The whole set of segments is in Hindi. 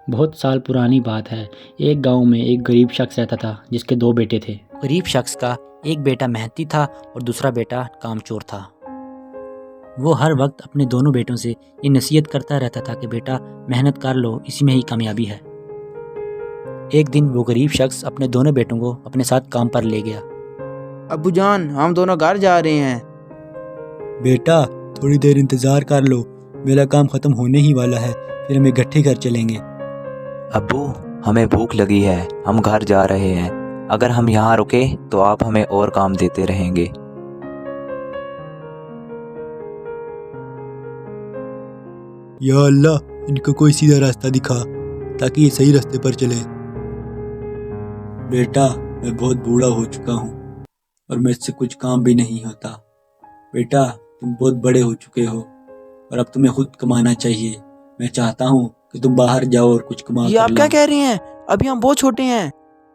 बहुत साल पुरानी बात है। एक गांव में एक गरीब शख्स रहता था जिसके दो बेटे थे। गरीब शख्स का एक बेटा मेहनती था और दूसरा बेटा कामचोर था। वो हर वक्त अपने दोनों बेटों से ये नसीहत करता रहता था कि बेटा मेहनत कर लो, इसी में ही कामयाबी है। एक दिन वो गरीब शख्स अपने दोनों बेटों को अपने साथ काम पर ले गया। अब्बू जान, हम दोनों घर जा रहे हैं। बेटा थोड़ी देर इंतज़ार कर लो, मेरा काम ख़त्म होने ही वाला है, फिर हम इकट्ठे घर चलेंगे। अब्बू, हमें भूख लगी है, हम घर जा रहे हैं। अगर हम यहाँ रुके तो आप हमें और काम देते रहेंगे। या अल्लाह, इनको कोई सीधा रास्ता दिखा ताकि ये सही रास्ते पर चले। बेटा मैं बहुत बूढ़ा हो चुका हूँ और मुझसे कुछ काम भी नहीं होता। बेटा तुम बहुत बड़े हो चुके हो और अब तुम्हें खुद कमाना चाहिए। मैं चाहता हूँ कि तुम बाहर जाओ और कुछ कमा ये कर आप क्या लो। कह रहे हैं? अभी हम बहुत छोटे हैं,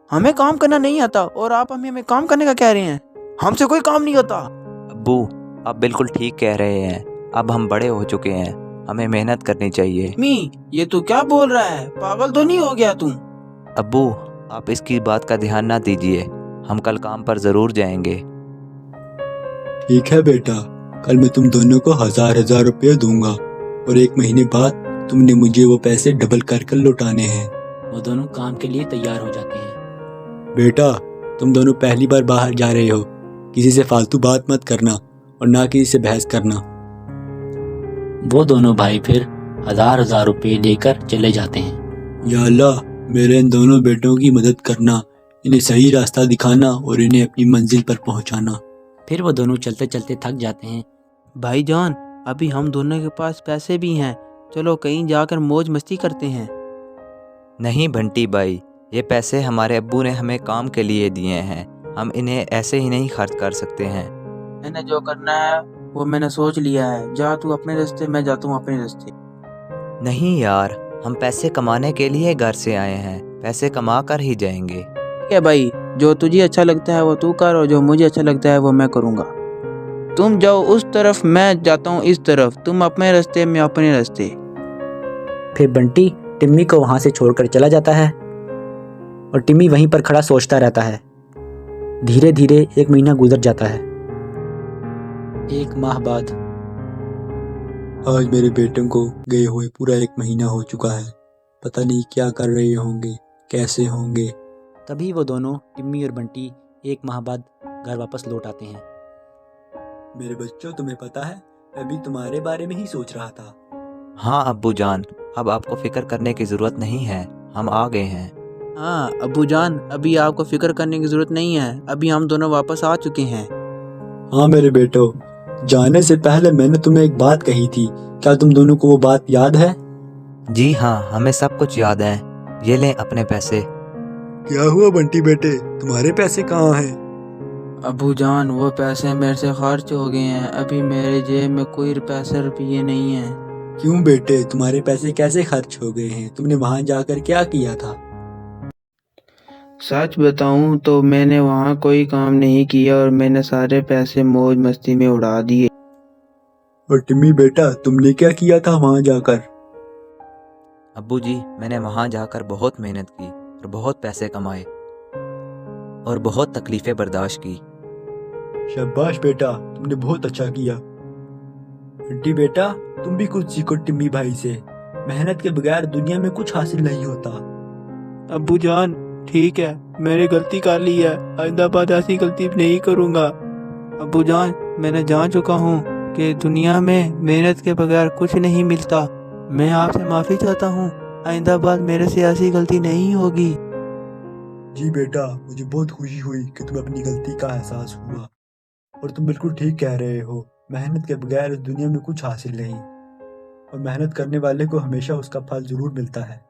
हमें काम करना नहीं आता और आप हमें काम करने का कह रहे हैं? हमसे कोई काम नहीं होता। अब्बू, आप बिल्कुल ठीक कह रहे हैं। अब हम बड़े हो चुके हैं, हमें मेहनत करनी चाहिए। मी, ये तू क्या बोल रहा है? पागल तो नहीं हो गया तू? अब्बू, आप इसकी बात का ध्यान ना दीजिए, हम कल काम पर ज़रूर जाएंगे। ठीक है बेटा, कल मैं तुम दोनों को हजार रुपये दूंगा और एक महीने बाद तुमने मुझे वो पैसे डबल कर लौटाने हैं। वो दोनों काम के लिए तैयार हो जाते हैं। बेटा तुम दोनों पहली बार बाहर जा रहे हो, किसी से फालतू बात मत करना और ना किसी से बहस करना। वो दोनों भाई फिर हजार रुपये लेकर चले जाते हैं। या अल्लाह, मेरे इन दोनों बेटों की मदद करना, इन्हें सही रास्ता दिखाना और इन्हें अपनी मंजिल पर पहुंचाना। फिर वो दोनों चलते चलते थक जाते हैं। भाईजान, अभी हम दोनों के पास पैसे भी हैं, चलो कहीं जाकर मौज मस्ती करते हैं। नहीं बंटी भाई, ये पैसे हमारे अब्बू ने हमें काम के लिए दिए हैं, हम इन्हें ऐसे ही नहीं खर्च कर सकते हैं। मैंने जो करना है वो मैंने सोच लिया है। जा तू अपने रास्ते, मैं जाता हूँ अपने रास्ते। नहीं यार, हम पैसे कमाने के लिए घर से आए हैं, पैसे कमा कर ही जाएंगे। ठीक है भाई, जो तुझे अच्छा लगता है वो तू कर और जो मुझे अच्छा लगता है वो मैं करूँगा। तुम जाओ उस तरफ, मैं जाता हूँ इस तरफ। तुम अपने रास्ते, मैं अपने रास्ते। फिर बंटी टिम्मी को वहां से छोड़कर चला जाता है और टिम्मी वहीं पर खड़ा सोचता रहता है। धीरे धीरे एक महीना गुजर जाता है। एक माह बाद आज मेरे बेटों को गए हुए पूरा एक महीना हो चुका है। पता नहीं क्या कर रहे होंगे, कैसे होंगे। तभी वो दोनों टिम्मी और बंटी एक माह बाद घर वापस लौट आते हैं। मेरे बच्चों, तुम्हें पता है मैं भी तुम्हारे बारे में ही सोच रहा था। हाँ अब्बू जान, अब आपको फिक्र करने की ज़रूरत नहीं है, हम आ गए हैं। हाँ अब्बू जान, अभी आपको फिक्र करने की जरूरत नहीं है, अभी हम दोनों वापस आ चुके हैं। हाँ मेरे बेटो, जाने से पहले मैंने तुम्हें एक बात कही थी, क्या तुम दोनों को वो बात याद है? जी हाँ, हमें सब कुछ याद है। ये लें अपने पैसे। क्या हुआ बंटी बेटे, तुम्हारे पैसे कहाँ हैं? अब्बू जान, वो पैसे मेरे से खर्च हो गए हैं, अभी मेरे जेब में कोई पैसे रुपये नहीं है। क्यों बेटे, तुम्हारे पैसे कैसे खर्च हो गए हैं? तुमने वहां जाकर क्या किया था? सच बताऊं तो मैंने वहाँ कोई काम नहीं किया और मैंने सारे पैसे मौज मस्ती में उड़ा दिए। और टिम्मी बेटा, तुमने क्या किया था वहां जाकर? अब्बू जी, मैंने वहाँ जाकर बहुत मेहनत की और बहुत पैसे कमाए और बहुत तकलीफ़ें बर्दाश्त की। शाबाश बेटा, तुमने बहुत अच्छा किया। बंटी बेटा, तुम भी कुछ सीखो टिम्मी भाई से। मेहनत के बगैर दुनिया में कुछ हासिल नहीं होता। अब्बू जान ठीक है, मैंने गलती कर ली है, आइंदा बाद ऐसी गलती नहीं करूँगा। अब्बू जान, मैंने जान चुका हूँ कि दुनिया में मेहनत के बगैर कुछ नहीं मिलता। मैं आपसे माफ़ी चाहता हूँ, आइंदा बाद मेरे से ऐसी गलती नहीं होगी। जी बेटा, मुझे बहुत खुशी हुई कि तुम्हें अपनी गलती का एहसास हुआ और तुम बिल्कुल ठीक कह रहे हो। मेहनत के बगैर इस दुनिया में कुछ हासिल नहीं और मेहनत करने वाले को हमेशा उसका फल जरूर मिलता है।